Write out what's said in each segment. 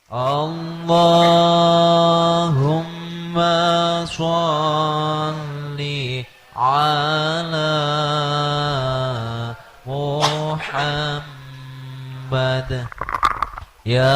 Allahumma sholli ala Muhammad. Ya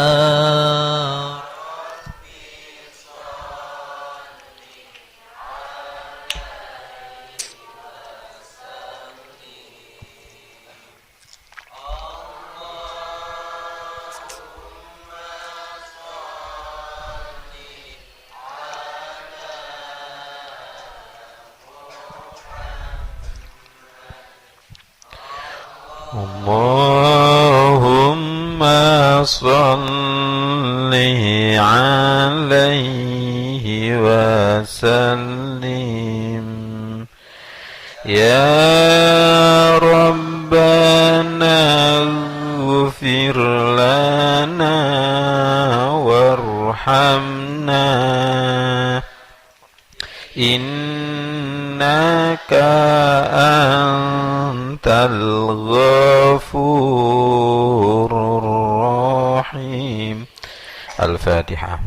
Allahumma salli alaihi wa sallim ya Rabbana ighfir lana warhamna innaka antal ghafurur rahim. Al-Fatihah.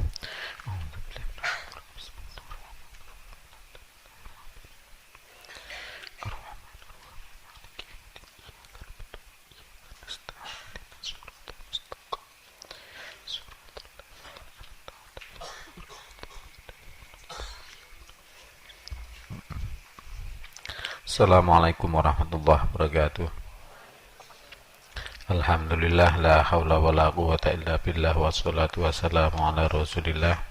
Assalamualaikum warahmatullahi wabarakatuh. Alhamdulillah, la haula wa la quwata illa billah, wassalatu wassalamu ala rasulillah.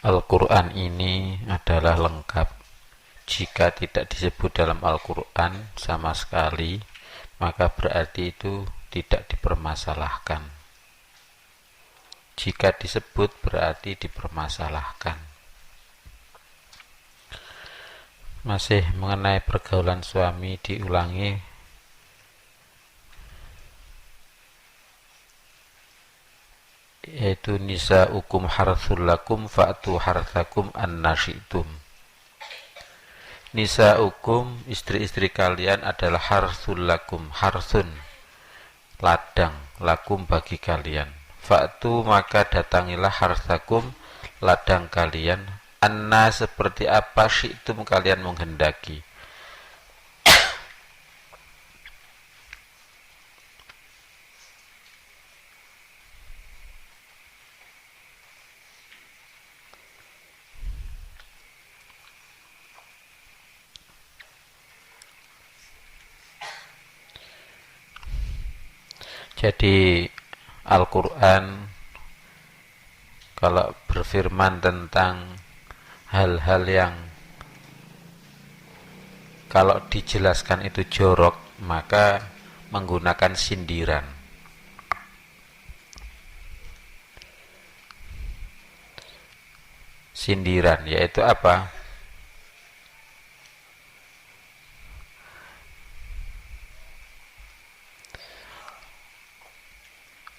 Al-Quran ini adalah lengkap. Jika tidak disebut dalam Al-Quran sama sekali, maka berarti itu tidak dipermasalahkan. Jika disebut berarti dipermasalahkan. Masih mengenai pergaulan suami diulangi. Yaitu nisa'ukum harthul lakum fa'tu harthakum anna syi'tum. Nisa'ukum, istri-istri kalian adalah harthul lakum, harthun, ladang, lakum bagi kalian. Fa'tu, maka datangilah harthakum, ladang kalian, anna seperti apa syi'tum kalian menghendaki. Jadi Al-Quran kalau berfirman tentang hal-hal yang kalau dijelaskan itu jorok, maka menggunakan sindiran. Sindiran yaitu apa?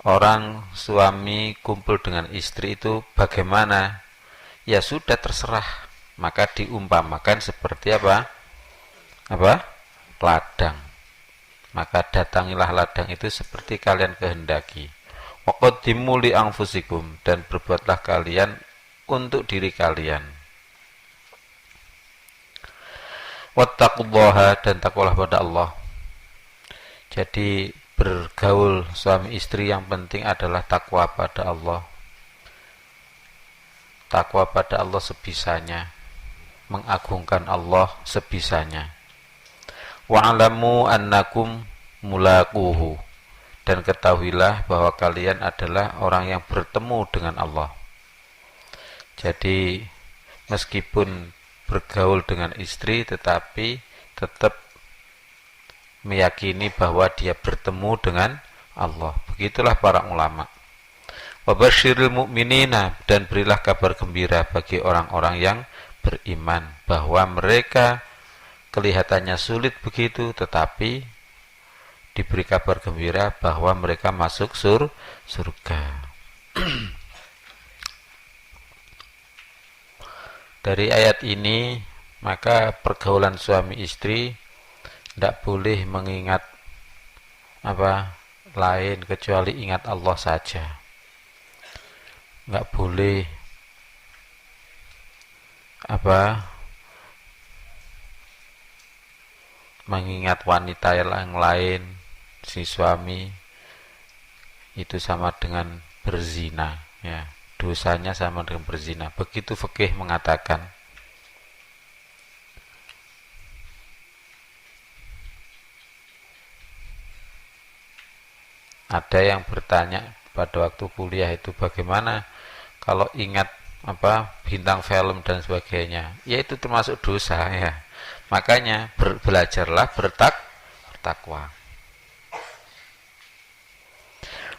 Orang suami kumpul dengan istri itu bagaimana? Ya sudah terserah. Maka diumpamakan seperti apa? Ladang. Maka datangilah ladang itu seperti kalian kehendaki. Waqaddimu li anfusikum, dan berbuatlah kalian untuk diri kalian. Wattaqullaha, dan takwalah pada Allah. Jadi bergaul suami istri yang penting adalah takwa pada Allah. Takwa pada Allah sebisanya, mengagungkan Allah sebisanya. Wa'alamu annakum mulaquhu, dan ketahuilah bahwa kalian adalah orang yang bertemu dengan Allah. Jadi meskipun bergaul dengan istri tetapi tetap meyakini bahwa dia bertemu dengan Allah. Begitulah para ulama. Wabasyiril mu'minina, dan berilah kabar gembira bagi orang-orang yang beriman bahwa mereka kelihatannya sulit begitu tetapi diberi kabar gembira bahwa mereka masuk surga. Dari ayat ini maka pergaulan suami istri tidak boleh mengingat lain kecuali ingat Allah saja. Nggak boleh mengingat wanita yang lain. Si suami itu sama dengan berzina, ya, dosanya sama dengan berzina. Begitu fikih mengatakan. Ada yang bertanya pada waktu kuliah itu, bagaimana kalau ingat bintang film dan sebagainya, ya itu termasuk dosa, ya. Makanya belajarlah bertakwa.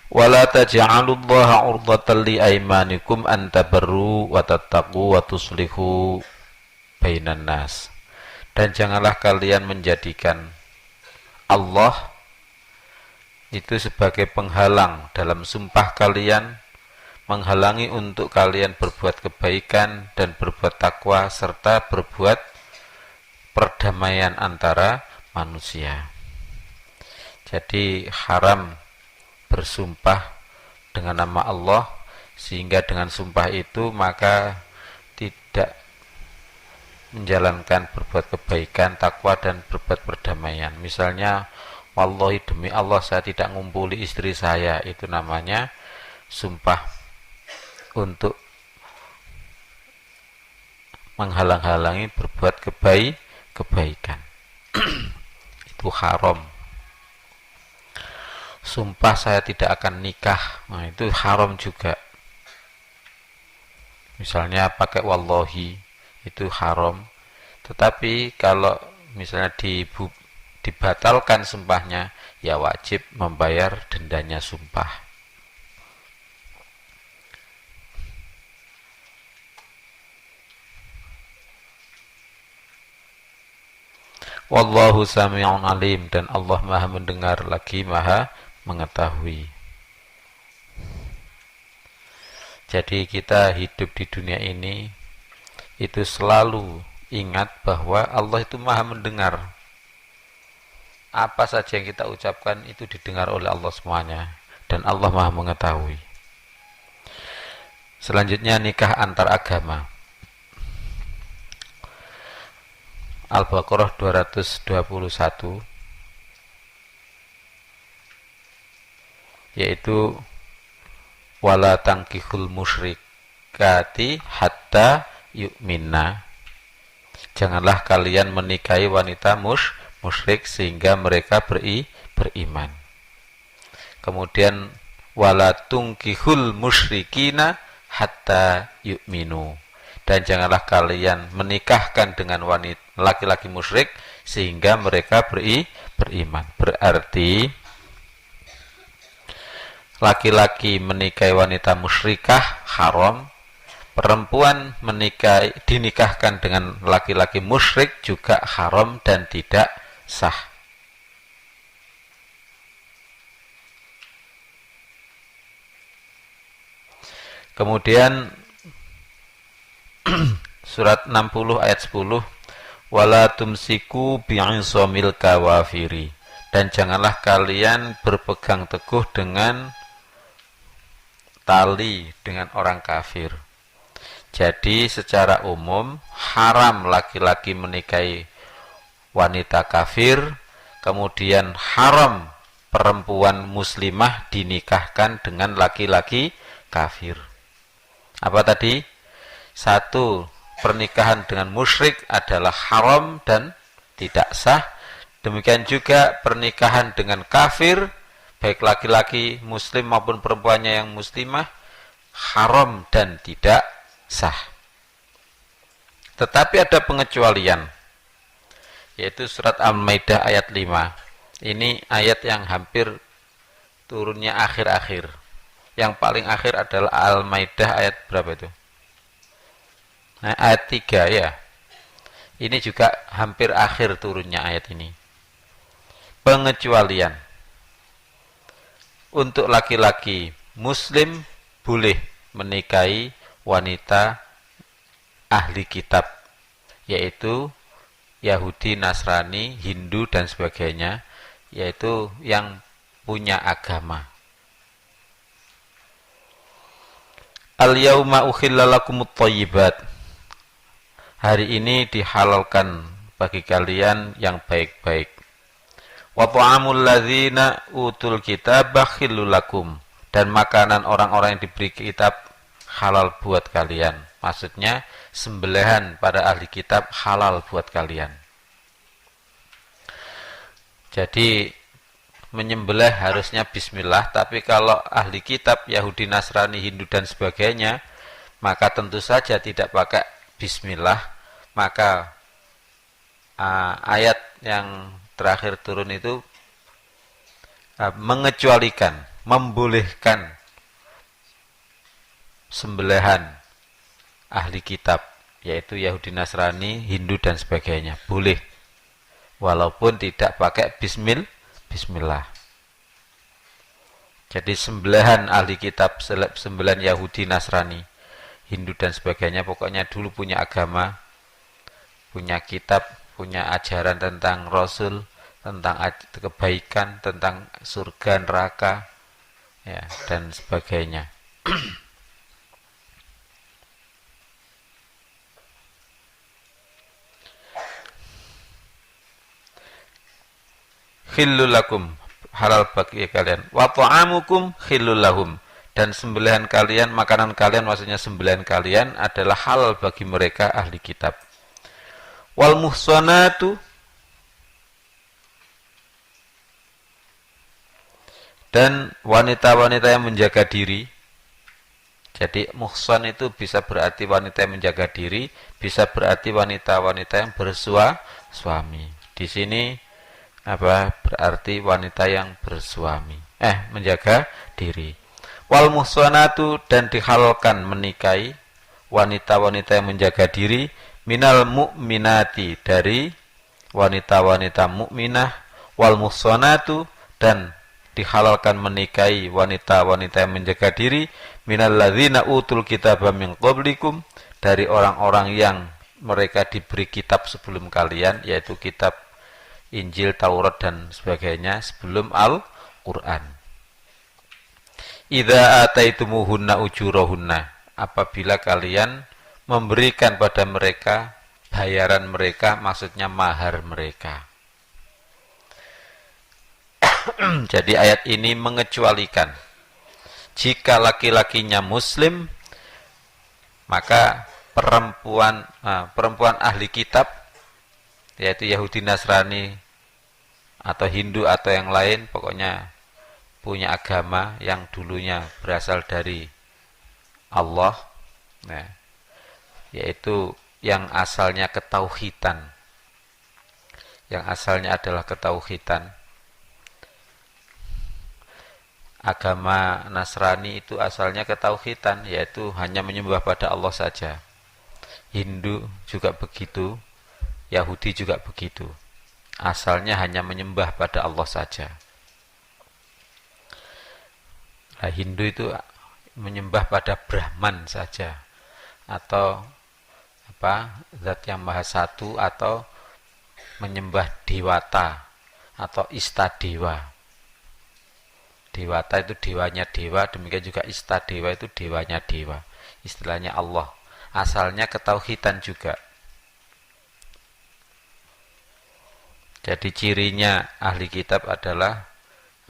Wala taj'alullaha 'urdatan li aymanikum an tabarru wa tattaqu wa tuslihu bainan nas. Dan janganlah kalian menjadikan Allah itu sebagai penghalang dalam sumpah kalian, menghalangi untuk kalian berbuat kebaikan dan berbuat takwa serta berbuat perdamaian antara manusia. Jadi haram bersumpah dengan nama Allah, sehingga dengan sumpah itu maka tidak menjalankan berbuat kebaikan, takwa dan berbuat perdamaian. Misalnya, wallahi demi Allah saya tidak ngumpuli istri saya, itu namanya sumpah untuk menghalang-halangi berbuat kebaikan. Itu haram. Sumpah saya tidak akan nikah, nah itu haram juga. Misalnya pakai wallahi, itu haram. Tetapi kalau misalnya dibatalkan sumpahnya, ya wajib membayar dendanya sumpah. Wallahu sami'un alim, dan Allah maha mendengar lagi maha mengetahui. Jadi kita hidup di dunia ini itu selalu ingat bahwa Allah itu maha mendengar. Apa saja yang kita ucapkan itu didengar oleh Allah semuanya, dan Allah maha mengetahui. Selanjutnya nikah antar agama. Al-Baqarah 221, yaitu wala tankihul musyrikati hatta yu'minna. Janganlah kalian menikahi wanita musyrik sehingga mereka beriman. Kemudian wala tunkihul musyrikina hatta yu'minu. Dan janganlah kalian menikahkan dengan wanita laki-laki musyrik sehingga mereka beriman. Berarti laki-laki menikahi wanita musyrikah haram, perempuan dinikahkan dengan laki-laki musyrik juga haram dan tidak sah. Kemudian surat 60 ayat 10, wala tumsiku bi'isomil kawafiri, dan janganlah kalian berpegang teguh dengan tali dengan orang kafir. Jadi secara umum haram laki-laki menikahi wanita kafir, kemudian haram perempuan muslimah dinikahkan dengan laki-laki kafir. Apa tadi? Satu, pernikahan dengan musyrik adalah haram dan tidak sah. Demikian juga pernikahan dengan kafir, baik laki-laki muslim maupun perempuannya yang muslimah, haram dan tidak sah. Tetapi ada pengecualian, yaitu surat Al-Maidah ayat 5. Ini ayat yang hampir turunnya akhir-akhir. Yang paling akhir adalah Al-Maidah ayat berapa itu? Nah, ayat 3 ya. Ini juga hampir akhir turunnya ayat ini. Pengecualian. Untuk laki-laki muslim boleh menikahi wanita ahli kitab, yaitu Yahudi, Nasrani, Hindu dan sebagainya, yaitu yang punya agama. Al-yauma ukhilla lakumut thayyibat. Hari ini dihalalkan bagi kalian yang baik-baik. Wa ta'amul ladzina utul kitaba khillul lakum. Dan makanan orang-orang yang diberi kitab halal buat kalian. Maksudnya sembelihan pada ahli kitab halal buat kalian. Jadi menyembelih harusnya bismillah, tapi kalau ahli kitab Yahudi, Nasrani, Hindu dan sebagainya, maka tentu saja tidak pakai bismillah. Maka ayat yang terakhir turun itu mengecualikan, membolehkan sembelihan ahli kitab, yaitu Yahudi, Nasrani, Hindu dan sebagainya, boleh walaupun tidak pakai bismillah. Jadi sembelihan ahli kitab, sembelihan Yahudi, Nasrani, Hindu dan sebagainya, pokoknya dulu punya agama, punya kitab, punya ajaran tentang Rasul, tentang kebaikan, tentang surga, neraka, ya, dan sebagainya. Khillul lakum, halal bagi kalian. Wa ta'amukum khillul lahum, dan sembelihan kalian, makanan kalian, maksudnya sembelihan kalian adalah halal bagi mereka ahli kitab. Wal muhsanatu, dan wanita-wanita yang menjaga diri. Jadi muhsan itu bisa berarti wanita yang menjaga diri, bisa berarti wanita-wanita yang bersuami. Di sini berarti wanita yang bersuami, menjaga diri. Wal muhsanatu, dan dihalalkan menikahi wanita-wanita yang menjaga diri, minal mu'minati, dari wanita-wanita mukminah, wal muhsanatu, dan dihalalkan menikahi wanita-wanita yang menjaga diri, minal ladzina utul kitaba min qablikum, dari orang-orang yang mereka diberi kitab sebelum kalian, yaitu kitab Injil, Taurat dan sebagainya sebelum Al-Qur'an. Idza ataitumuhunna ujurahunna, apabila kalian memberikan pada mereka bayaran mereka, maksudnya mahar mereka. Jadi ayat ini mengecualikan jika laki-lakinya muslim, maka perempuan ahli kitab, yaitu Yahudi, Nasrani atau Hindu atau yang lain, pokoknya punya agama yang dulunya berasal dari Allah, yaitu yang asalnya ketauhidan, yang asalnya adalah ketauhidan. Agama Nasrani itu asalnya ketauhidan, yaitu hanya menyembah pada Allah saja. Hindu juga begitu, Yahudi juga begitu, asalnya hanya menyembah pada Allah saja. Nah, Hindu itu menyembah pada Brahman saja, atau zat yang maha satu, atau menyembah Dewata atau Istadewa. Dewata itu dewanya dewa, demikian juga Istadewa itu dewanya dewa, istilahnya Allah, asalnya ketauhidan juga. Jadi cirinya ahli kitab adalah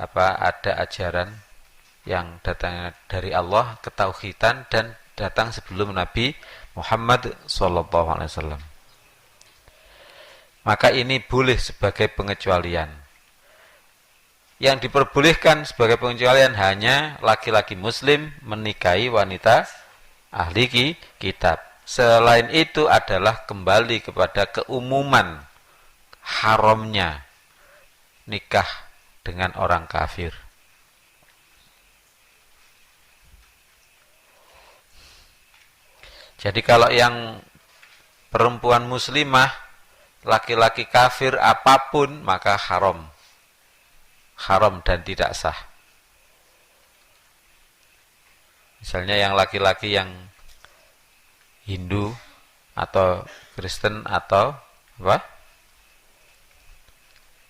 ada ajaran yang datang dari Allah, ketauhidan, dan datang sebelum Nabi Muhammad SAW. Maka ini boleh sebagai pengecualian. Yang diperbolehkan sebagai pengecualian hanya laki-laki muslim menikahi wanita ahli kitab. Selain itu adalah kembali kepada keumuman haramnya nikah dengan orang kafir. Jadi kalau yang perempuan muslimah, laki-laki kafir apapun, maka haram dan tidak sah. Misalnya yang laki-laki yang Hindu atau Kristen atau apa?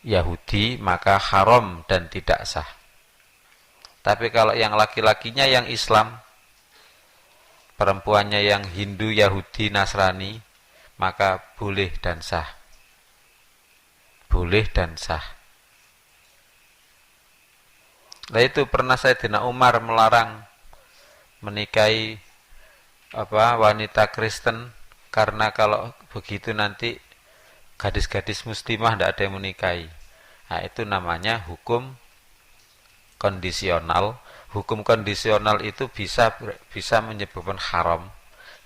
Yahudi, maka haram dan tidak sah. Tapi kalau yang laki-lakinya yang Islam, perempuannya yang Hindu, Yahudi, Nasrani, maka boleh dan sah. Boleh dan sah. Nah itu pernah Sayyidina Umar melarang menikahi wanita Kristen karena kalau begitu nanti gadis-gadis muslimah tidak ada yang menikahi. Nah itu namanya hukum kondisional. Hukum kondisional itu bisa menyebabkan haram,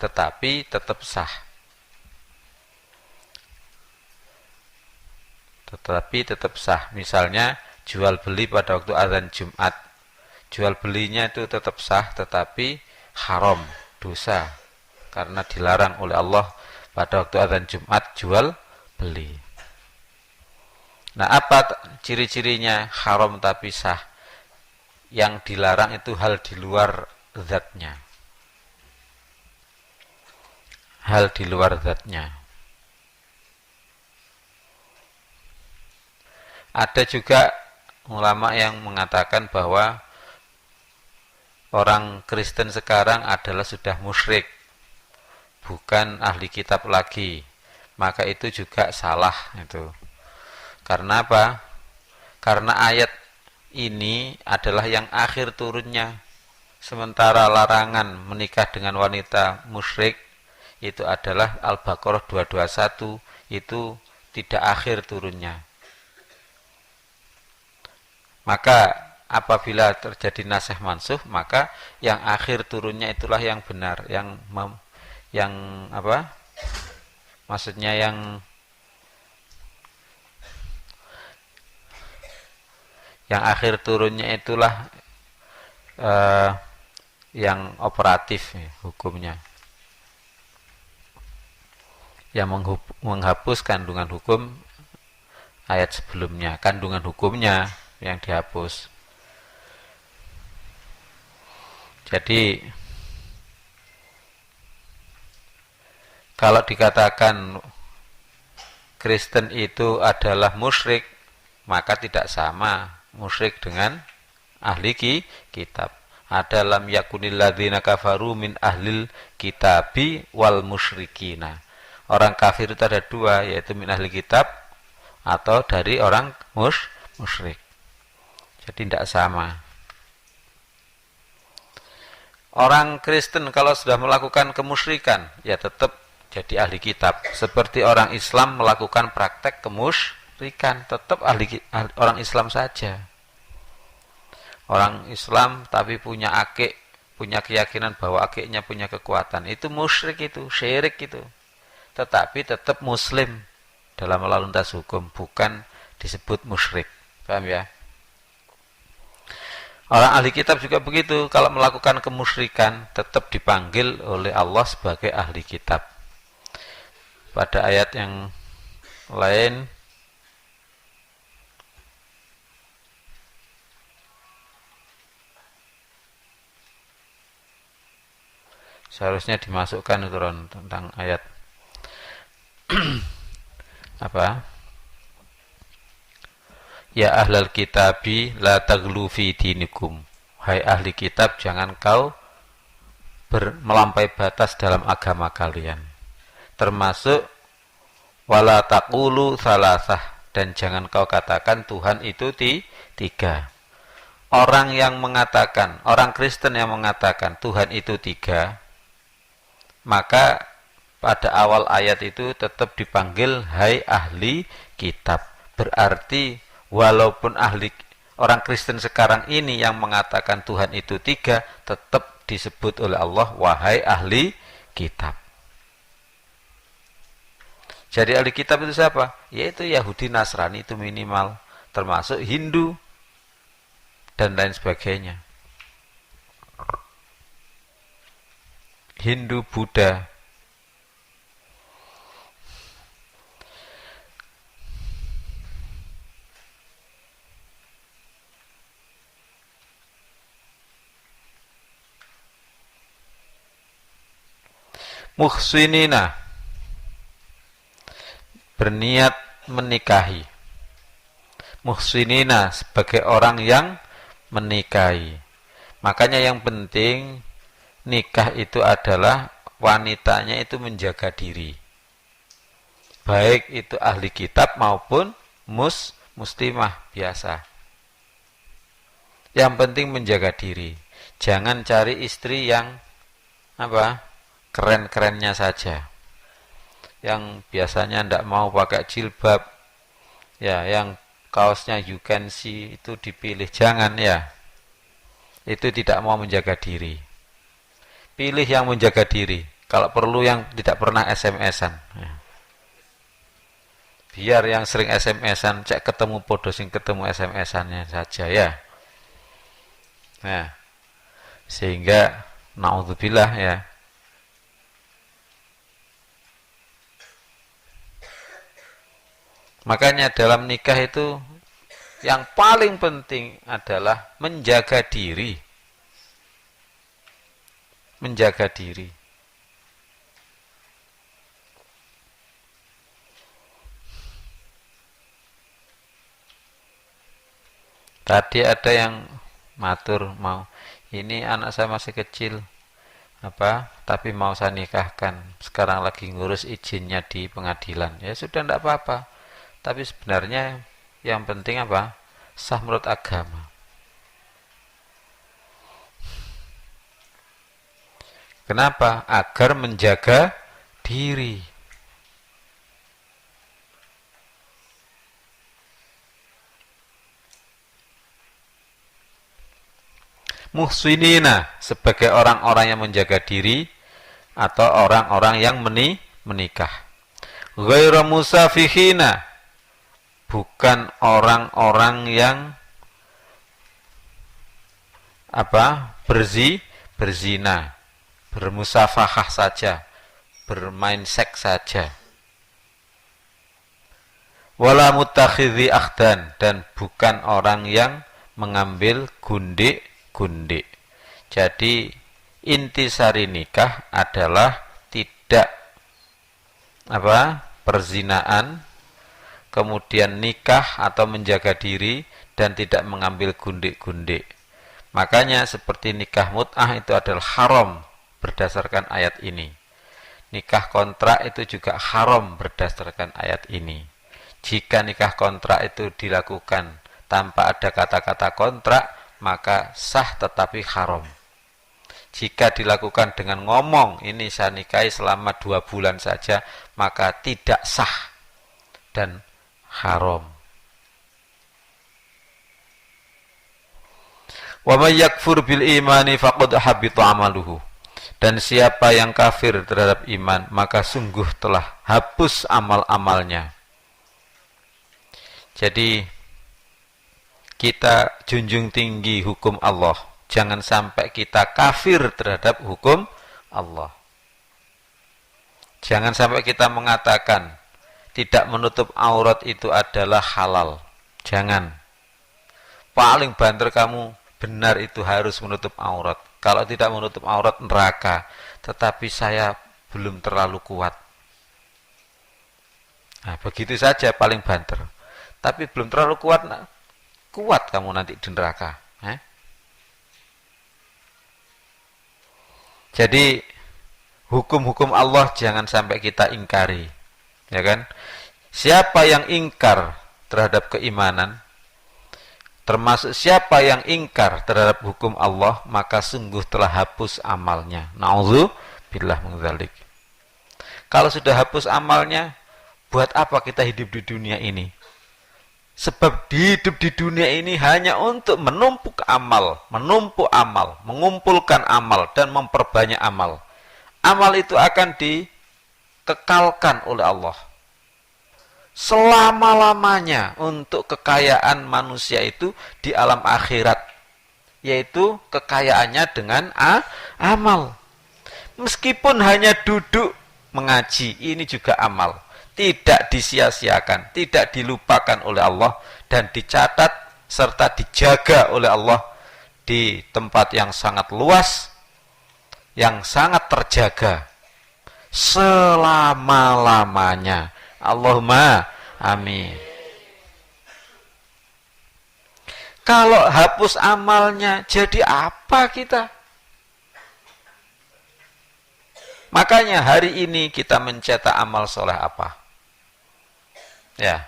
tetapi tetap sah. Misalnya jual beli pada waktu azan Jumat, jual belinya itu tetap sah, tetapi haram, dosa, karena dilarang oleh Allah pada waktu azan Jumat jual beli. Nah, apa ciri-cirinya haram tapi sah? Yang dilarang itu hal di luar zatnya. Hal di luar zatnya. Ada juga ulama yang mengatakan bahwa orang Kristen sekarang adalah sudah musyrik, bukan ahli kitab lagi. Maka itu juga salah itu. Karena apa? Karena ayat ini adalah yang akhir turunnya. Sementara larangan menikah dengan wanita musyrik itu adalah Al-Baqarah 221, itu tidak akhir turunnya. Maka apabila terjadi nasikh mansuh, maka yang akhir turunnya itulah yang benar, maksudnya yang akhir turunnya itulah yang operatif hukumnya, yang menghapus kandungan hukum ayat sebelumnya, kandungan hukumnya yang dihapus. Jadi kalau dikatakan Kristen itu adalah musyrik, maka tidak sama musyrik dengan ahli kitab. Ada lam yakunil ladzina kafaru min ahlil kitabi wal musyrikina. Orang kafir itu ada dua, yaitu min ahli kitab atau dari orang musyrik. Jadi tidak sama. Orang Kristen kalau sudah melakukan kemusyrikan, ya tetap jadi ahli kitab. Seperti orang Islam melakukan praktek kemusyrikan, tetap orang Islam saja. Orang Islam tapi punya akik, punya keyakinan bahwa akiknya punya kekuatan, itu musyrik, itu syirik itu. Tetapi tetap muslim dalam lalu lintas hukum, bukan disebut musyrik. Paham ya? Orang ahli kitab juga begitu, kalau melakukan kemusyrikan tetap dipanggil oleh Allah sebagai ahli kitab. Pada ayat yang lain seharusnya dimasukkan itu tentang ayat apa? Ya ahlal kitabi la taglu fi dinikum. Hai ahli kitab, jangan kau melampaui batas dalam agama kalian. Termasuk wala taqulu salasah, dan jangan kau katakan Tuhan itu tiga. Orang yang mengatakan, orang Kristen yang mengatakan Tuhan itu tiga, maka pada awal ayat itu tetap dipanggil hai ahli kitab. Berarti walaupun orang Kristen sekarang ini yang mengatakan Tuhan itu tiga, tetap disebut oleh Allah wahai ahli kitab. Jadi ahli kitab itu siapa? Yaitu Yahudi, Nasrani itu minimal, termasuk Hindu dan lain sebagainya. Hindu, Buddha. Muhsinina, berniat menikahi. Muhsinina sebagai orang yang menikahi. Makanya yang penting nikah itu adalah wanitanya itu menjaga diri. Baik itu ahli kitab maupun muslimah biasa. Yang penting menjaga diri. Jangan cari istri yang keren-kerennya saja. Yang biasanya tidak mau pakai jilbab. Ya, yang kaosnya you can see itu dipilih. Jangan ya. Itu tidak mau menjaga diri. Pilih yang menjaga diri. Kalau perlu yang tidak pernah SMS-an. Ya. Biar yang sering SMS-an cek ketemu podo sing ketemu SMS-annya saja ya. Nah, sehingga naudzubillah ya. Makanya dalam nikah itu yang paling penting adalah menjaga diri. Menjaga diri. Tadi ada yang matur mau, ini anak saya masih kecil, tapi mau saya nikahkan. Sekarang lagi ngurus izinnya di pengadilan. Ya sudah, tidak apa-apa. Tapi sebenarnya yang penting sah menurut agama. Kenapa? Agar menjaga diri. Muhsinina sebagai orang-orang yang menjaga diri atau orang-orang yang menikah. Ghairu musafihina, bukan orang-orang yang berzina, bermusafahah saja, bermain seks saja. Wala mutakhidhi akhdan, dan bukan orang yang mengambil gundik. Jadi intisari nikah adalah tidak perzinaan, kemudian nikah atau menjaga diri dan tidak mengambil gundik-gundik. Makanya seperti nikah mut'ah itu adalah haram berdasarkan ayat ini. Nikah kontrak itu juga haram berdasarkan ayat ini. Jika nikah kontrak itu dilakukan tanpa ada kata-kata kontrak, maka sah tetapi haram. Jika dilakukan dengan ngomong, ini saya nikahi selama 2 bulan saja, maka tidak sah dan haram. Wa may yakfur bil imani faqad habita amaluhu. Dan siapa yang kafir terhadap iman, maka sungguh telah hapus amal-amalnya. Jadi kita junjung tinggi hukum Allah. Jangan sampai kita kafir terhadap hukum Allah. Jangan sampai kita mengatakan tidak menutup aurat itu adalah halal. Jangan. Paling banter kamu, benar itu harus menutup aurat. Kalau tidak menutup aurat, neraka. Tetapi saya belum terlalu kuat. Nah, begitu saja paling banter. Tapi belum terlalu kuat, kuat kamu nanti di neraka. Jadi hukum-hukum Allah jangan sampai kita ingkari. Ya kan? Siapa yang ingkar terhadap keimanan, termasuk siapa yang ingkar terhadap hukum Allah, maka sungguh telah hapus amalnya. Na'udzubillah min dzalik. Kalau sudah hapus amalnya, buat apa kita hidup di dunia ini? Sebab hidup di dunia ini hanya untuk menumpuk amal, mengumpulkan amal dan memperbanyak amal. Amal itu akan dikekalkan oleh Allah selama-lamanya untuk kekayaan manusia itu di alam akhirat, yaitu kekayaannya dengan amal. Meskipun hanya duduk mengaji, ini juga amal, tidak disia-siakan, tidak dilupakan oleh Allah, dan dicatat serta dijaga oleh Allah di tempat yang sangat luas, yang sangat terjaga selama-lamanya. Allahumma amin. Kalau hapus amalnya, jadi apa kita? Makanya hari ini kita mencetak amal soleh apa? Ya,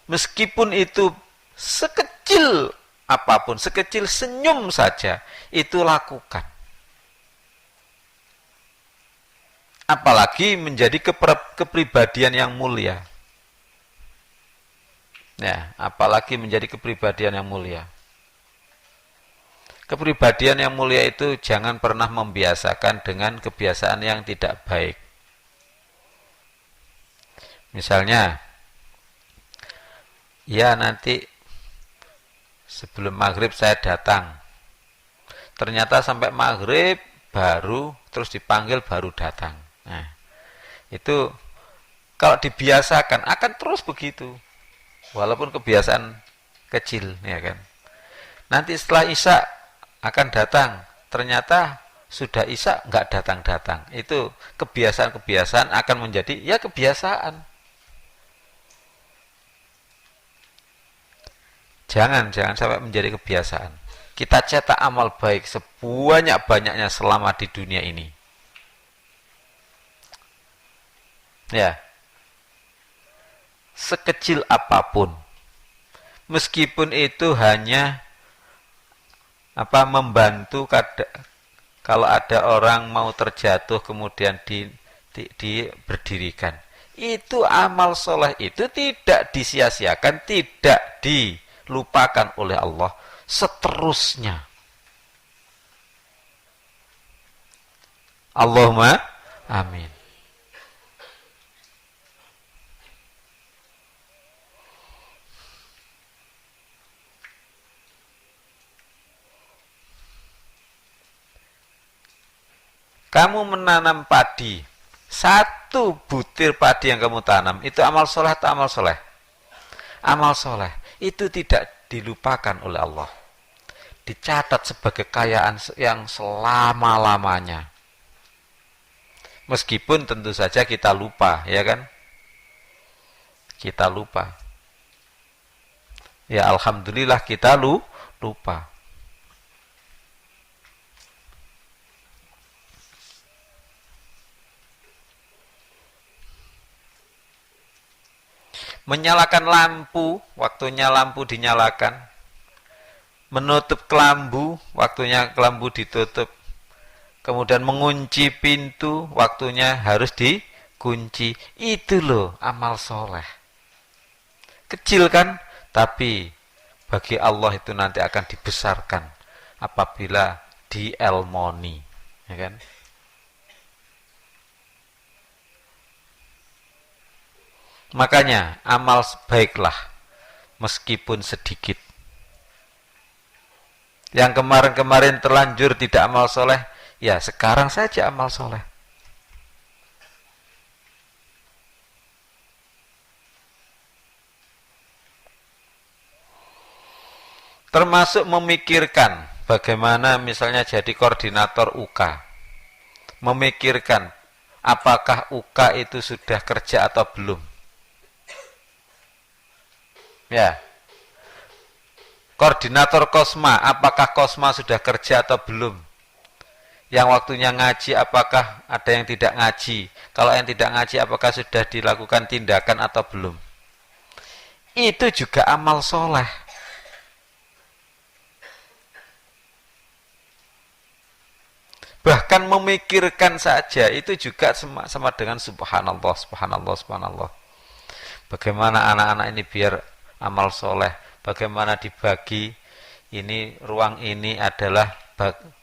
meskipun itu sekecil apapun, sekecil senyum saja, itu lakukan. Apalagi menjadi kepribadian yang mulia. Ya, apalagi menjadi kepribadian yang mulia. Kepribadian yang mulia itu jangan pernah membiasakan dengan kebiasaan yang tidak baik. Misalnya, ya nanti sebelum maghrib saya datang. Ternyata sampai maghrib baru, terus dipanggil baru datang. Nah, itu kalau dibiasakan akan terus begitu. Walaupun kebiasaan kecil, ya kan. Nanti setelah Isya akan datang, ternyata sudah Isya nggak datang-datang. Itu kebiasaan-kebiasaan akan menjadi ya kebiasaan. Jangan sampai menjadi kebiasaan. Kita cetak amal baik sebanyak-banyaknya selama di dunia ini. Ya. Sekecil apapun, meskipun itu hanya membantu kalau ada orang mau terjatuh kemudian berdirikan, itu amal soleh itu tidak disia-siakan, tidak dilupakan oleh Allah seterusnya. Allahumma amin. Kamu menanam padi, satu butir padi yang kamu tanam, itu amal soleh atau amal soleh? Amal soleh, itu tidak dilupakan oleh Allah. Dicatat sebagai kekayaan yang selama-lamanya. Meskipun tentu saja kita lupa, ya kan? Kita lupa. Ya alhamdulillah kita lupa. Menyalakan lampu, waktunya lampu dinyalakan. Menutup kelambu, waktunya kelambu ditutup. Kemudian mengunci pintu, waktunya harus dikunci. Itu loh amal soleh. Kecil kan? Tapi bagi Allah itu nanti akan dibesarkan apabila dielmoni. Ya kan? Makanya amal baiklah meskipun sedikit. Yang kemarin-kemarin terlanjur tidak amal soleh, ya sekarang saja amal soleh. Termasuk memikirkan bagaimana misalnya jadi koordinator UK. Memikirkan apakah UK itu sudah kerja atau belum. Ya, koordinator Kosma, apakah Kosma sudah kerja atau belum? Yang waktunya ngaji, apakah ada yang tidak ngaji? Kalau yang tidak ngaji, apakah sudah dilakukan tindakan atau belum? Itu juga amal soleh. Bahkan memikirkan saja, itu juga sama dengan subhanallah, subhanallah, subhanallah. Bagaimana anak-anak ini biar amal soleh, bagaimana dibagi, ini ruang ini adalah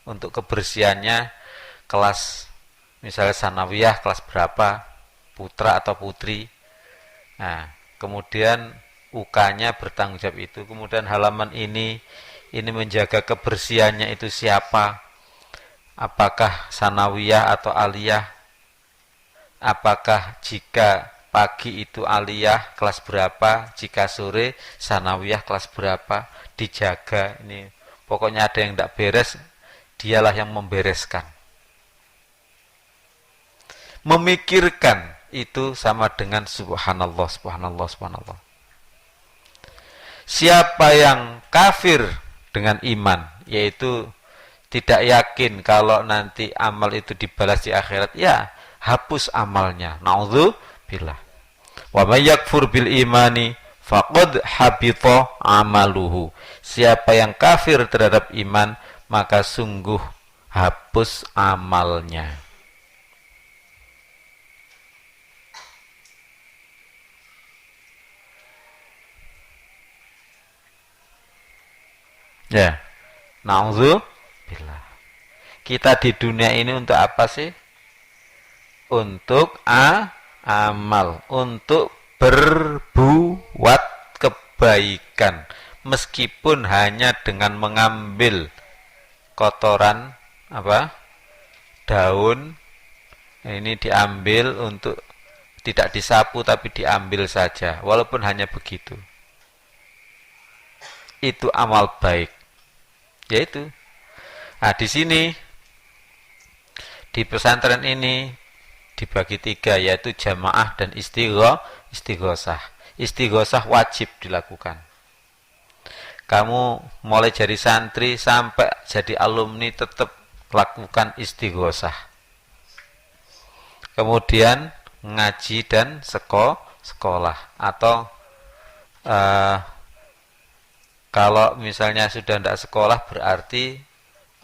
untuk kebersihannya kelas misalnya sanawiyah kelas berapa, putra atau putri. Nah, kemudian UK-nya bertanggung jawab itu. Kemudian halaman ini menjaga kebersihannya itu siapa? Apakah sanawiyah atau aliyah? Apakah jika pagi itu aliyah kelas berapa, jika sore sanawiyah kelas berapa, dijaga ini. Pokoknya ada yang tidak beres, dialah yang membereskan. Memikirkan itu sama dengan subhanallah, subhanallah, subhanallah. Siapa yang kafir dengan iman, yaitu tidak yakin kalau nanti amal itu dibalas di akhirat, ya hapus amalnya. Naudzubillah. Wa may yakfur bil imani faqad habita amaluhu. Siapa yang kafir terhadap iman, maka sungguh hapus amalnya. Ya, naudzubillah. Kita di dunia ini untuk apa sih? Untuk amal, untuk berbuat kebaikan, meskipun hanya dengan mengambil kotoran daun, ini diambil untuk tidak disapu tapi diambil saja, walaupun hanya begitu. Itu amal baik. Yaitu, nah di sini di pesantren ini dibagi 3, yaitu jamaah dan istighosah. Istighosah wajib dilakukan. Kamu mulai jadi santri sampai jadi alumni tetap lakukan istighosah. Kemudian ngaji dan sekolah. Atau kalau misalnya sudah tidak sekolah, berarti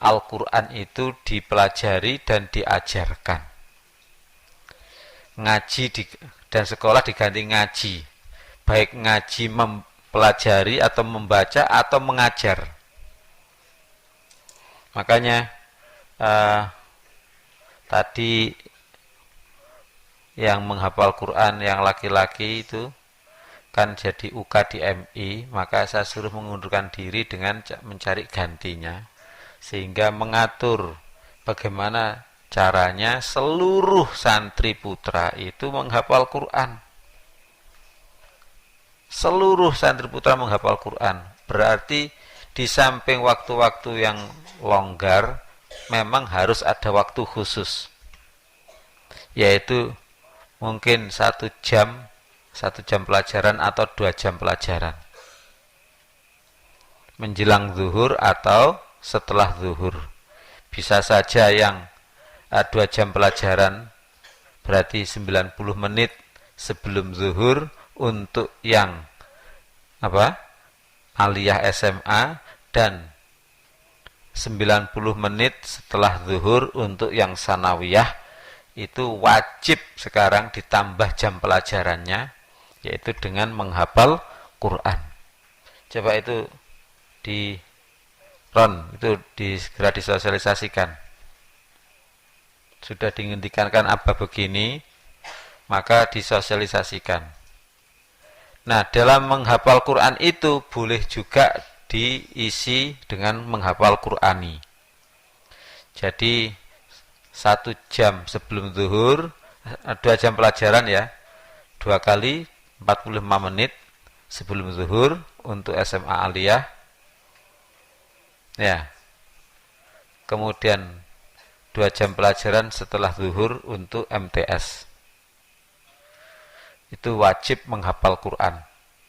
Al-Quran itu dipelajari dan diajarkan. Ngaji dan sekolah diganti ngaji. Baik ngaji mempelajari atau membaca atau mengajar. Makanya tadi yang menghafal Quran yang laki-laki itu kan jadi UK di MI, maka saya suruh mengundurkan diri dengan mencari gantinya, sehingga mengatur bagaimana caranya seluruh santri putra itu menghafal Quran. Seluruh santri putra menghafal Quran, berarti di samping waktu-waktu yang longgar, memang harus ada waktu khusus, yaitu mungkin 1 jam pelajaran atau 2 jam pelajaran menjelang zuhur atau setelah zuhur. Bisa saja yang 2 jam pelajaran berarti 90 menit sebelum zuhur untuk yang aliyah SMA, dan 90 menit setelah zuhur untuk yang sanawiyah. Itu wajib sekarang ditambah jam pelajarannya, yaitu dengan menghafal Quran. Coba itu segera disosialisasikan. Sudah dihentikan apa begini, maka disosialisasikan. Nah, dalam menghafal Quran itu boleh juga diisi dengan menghafal Qurani. Jadi 1 jam sebelum zuhur, 2 jam pelajaran ya, 2 kali 45 menit sebelum zuhur untuk SMA aliyah. Ya. Kemudian 2 jam pelajaran setelah zuhur untuk MTS. Itu wajib menghafal Quran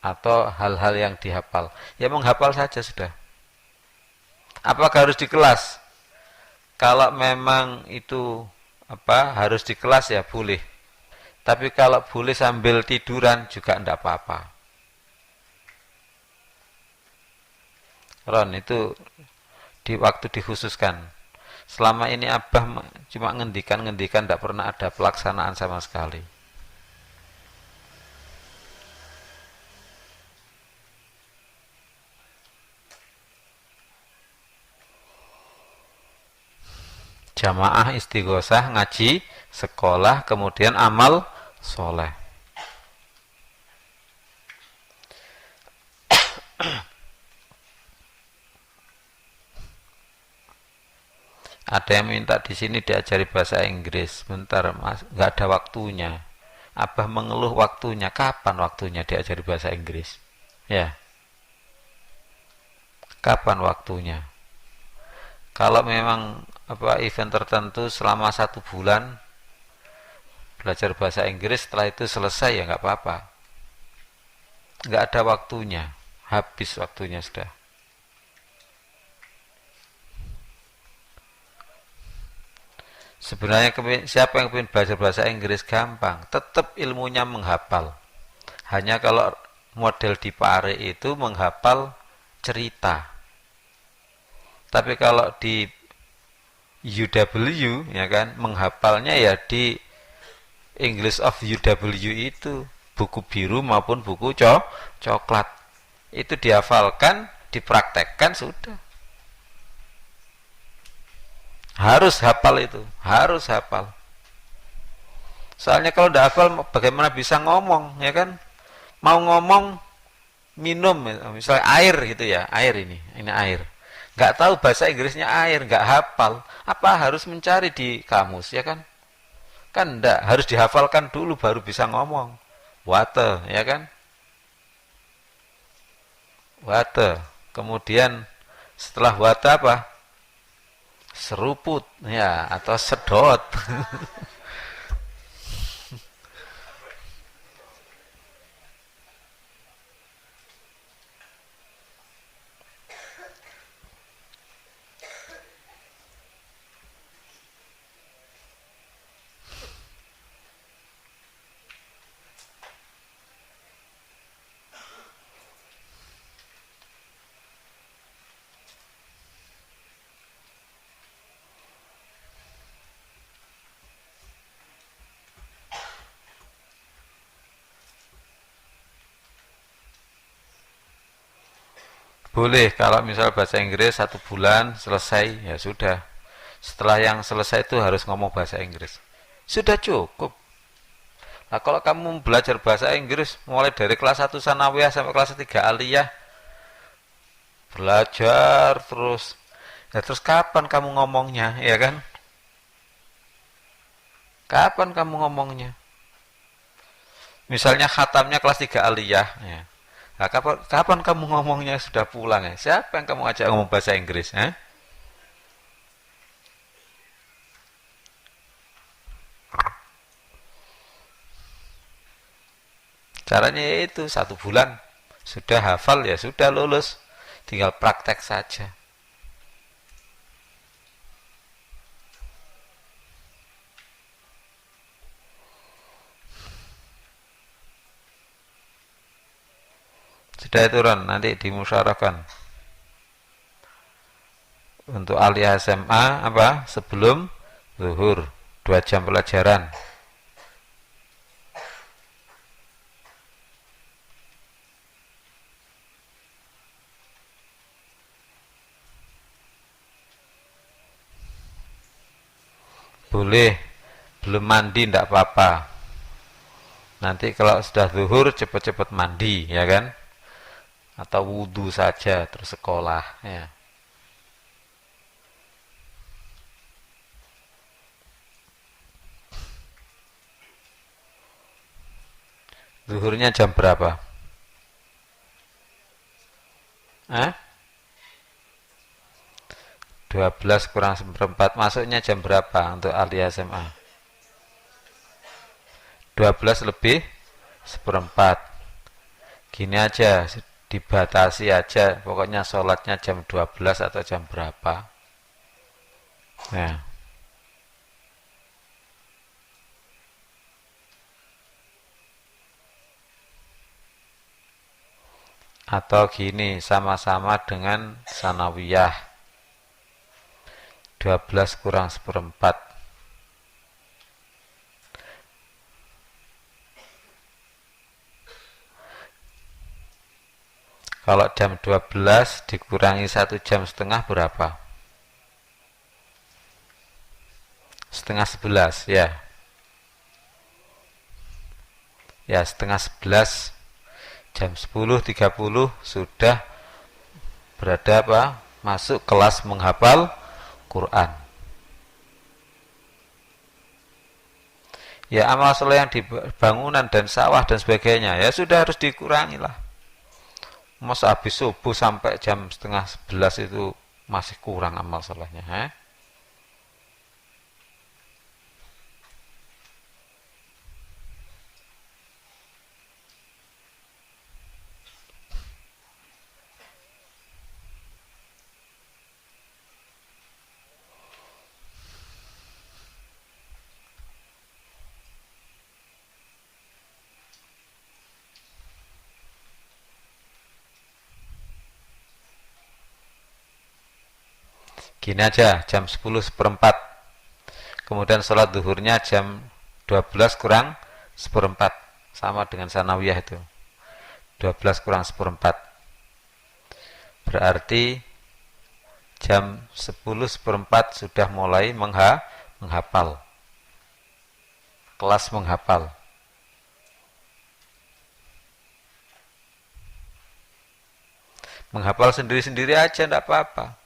atau hal-hal yang dihafal. Ya menghafal saja sudah. Apakah harus di kelas? Kalau memang itu harus di kelas ya boleh. Tapi kalau boleh sambil tiduran juga tidak apa-apa. Ron, itu di waktu dikhususkan. Selama ini Abah cuma ngendikan, tidak pernah ada pelaksanaan sama sekali. Jamaah istighosah, ngaji, sekolah, kemudian amal soleh. Ada yang minta di sini diajari bahasa Inggris. Bentar, Mas, nggak ada waktunya. Abah mengeluh waktunya. Kapan waktunya diajari bahasa Inggris? Ya. Kapan waktunya? Kalau memang event tertentu selama 1 bulan belajar bahasa Inggris, setelah itu selesai ya nggak apa-apa. Nggak ada waktunya, habis waktunya sudah. Sebenarnya siapa yang ingin belajar bahasa Inggris gampang, tetap ilmunya menghafal. Hanya kalau model di Pare itu menghafal cerita. Tapi kalau di UW ya kan, menghafalnya ya di English of UW itu, buku biru maupun buku coklat. Itu dihafalkan, dipraktekkan sudah. Harus hafal itu, harus hafal. Soalnya kalau tidak hafal bagaimana bisa ngomong, ya kan? Mau ngomong minum, misalnya air gitu ya, air ini air. Nggak tahu bahasa Inggrisnya air, nggak hafal, apa harus mencari di kamus, ya kan? Kan enggak, harus dihafalkan dulu baru bisa ngomong. Water, ya kan? Water. Kemudian setelah water apa? Seruput, ya, atau sedot. Boleh, kalau misal bahasa Inggris 1 bulan selesai, ya sudah. Setelah yang selesai itu harus ngomong bahasa Inggris. Sudah cukup. Nah, kalau kamu belajar bahasa Inggris mulai dari kelas 1 sanawiyah sampai kelas 3 aliyah, belajar terus. Ya terus kapan kamu ngomongnya, ya kan? Kapan kamu ngomongnya? Misalnya khatamnya kelas 3 aliyah, ya. Nah, kapan kamu ngomongnya sudah pulang ya? Siapa yang kamu ajak ngomong bahasa Inggris? Caranya itu 1 bulan. Sudah hafal ya sudah lulus. Tinggal praktek saja. Sudah turun, nanti dimusyarakan. Untuk aliyah SMA apa? Sebelum zuhur 2 jam pelajaran. Boleh, belum mandi tidak apa-apa. Nanti kalau sudah zuhur cepat-cepat mandi, ya kan? Atau wudhu saja terus sekolah, ya. Zuhurnya jam berapa? 12 kurang seperempat. Masuknya jam berapa untuk aliyah SMA? 12 lebih seperempat. Gini aja, dibatasi aja. Pokoknya sholatnya jam 12 atau jam berapa. Nah. Atau gini, sama-sama dengan sanawiyah. 12 kurang seperempat. Kalau jam 12 dikurangi 1,5 jam berapa? Setengah 11, ya. Ya, setengah 11. Jam 10.30 sudah berada apa? Masuk kelas menghafal Quran. Ya, amal soleh yang di bangunan dan sawah dan sebagainya, ya sudah harus dikurangi lah. Masa habis subuh sampai jam setengah 11 itu masih kurang amal solehnya, Gini aja, jam 10:04. Kemudian sholat duhurnya jam 12 kurang 1/4. Sama dengan sanawiyah itu. 12 kurang 1/4. Berarti jam 10:04 sudah mulai menghafal. Kelas menghafal. Menghafal sendiri-sendiri aja tidak apa-apa.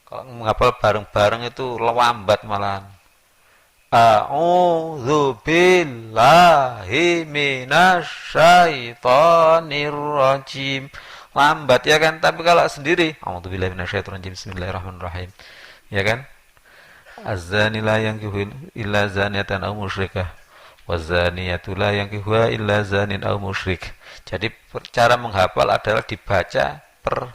Kalau menghafal bareng-bareng itu lambat malahan. A'udzu billahi minasyaitonir rajim. Lambat ya kan, tapi kalau sendiri, a'udzu billahi minasyaitonir rajim, bismillahirrahmanirrahim. Ya kan? Az-zani la yankihu illa zaniyatan aw musyrikah. Wazaniyatu la yankihuha illa zanin aw musyrik. Jadi cara menghafal adalah dibaca per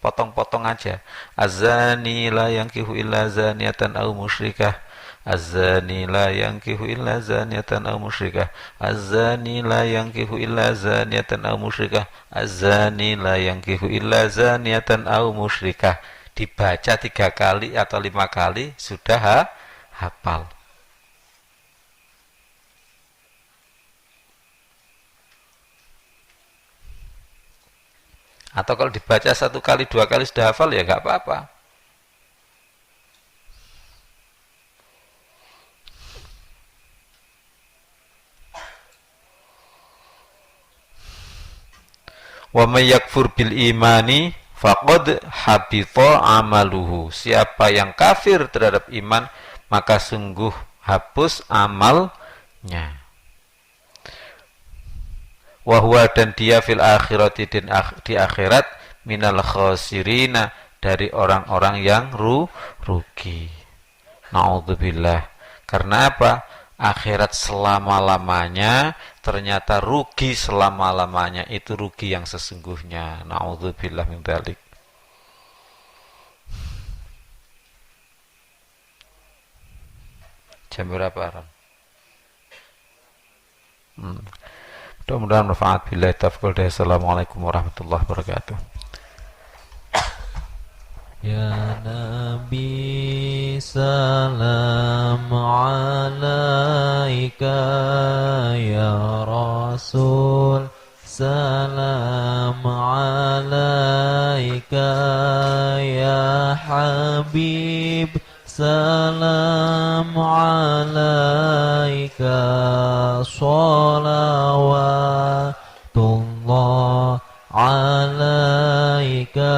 potong-potong aja. Az-zani la yankihu illa zaniyatan aw musyrikah. Az-zani la yankihu illa zaniyatan aw musyrikah. Az-zani la yankihu illa zaniyatan aw musyrikah. Az-zani la yankihu illa zaniyatan aw musyrikah. Dibaca 3 kali atau 5 kali sudah hafal. Atau kalau dibaca 1 kali 2 kali sudah hafal ya nggak apa-apa. Wa may yakfur bil imani faqad habita amaluhu. Siapa yang kafir terhadap iman, maka sungguh hapus amalnya. Wa huwa, dan dia fil akhirati, di akhirat, minal khasirina, dari orang-orang yang rugi. Naudzubillah. Karena apa? Akhirat selama-lamanya ternyata rugi selama-lamanya, itu rugi yang sesungguhnya. Naudzubillah min dzalik. Jam berapa, Ram? Mudah-mudahan manfaat. Billahi taufiq. Assalamualaikum warahmatullahi wabarakatuh. Ya Nabi salam alaika, ya Rasul salam alaika, ya Habib salam alaika, salawatullah alaika,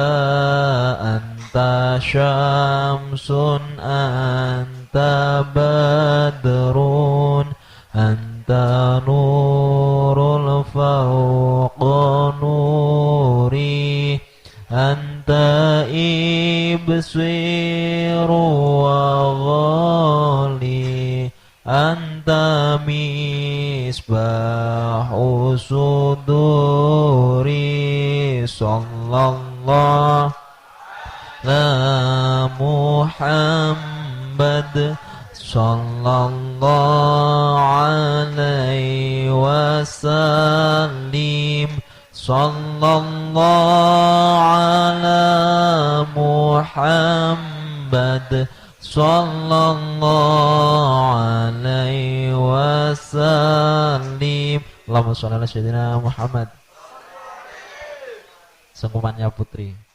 anta syamsun anta badrun anta nurul fawqa nuri anta ibsiru wa ghali anta misbahu suduri sallallahu la Muhammad sallallahu alaihi wasallim sallallahu ala Muhammad sallallahu alaihi wasallim. Allahumma shalli ala sayyidina Muhammad. Sengkumannya putri.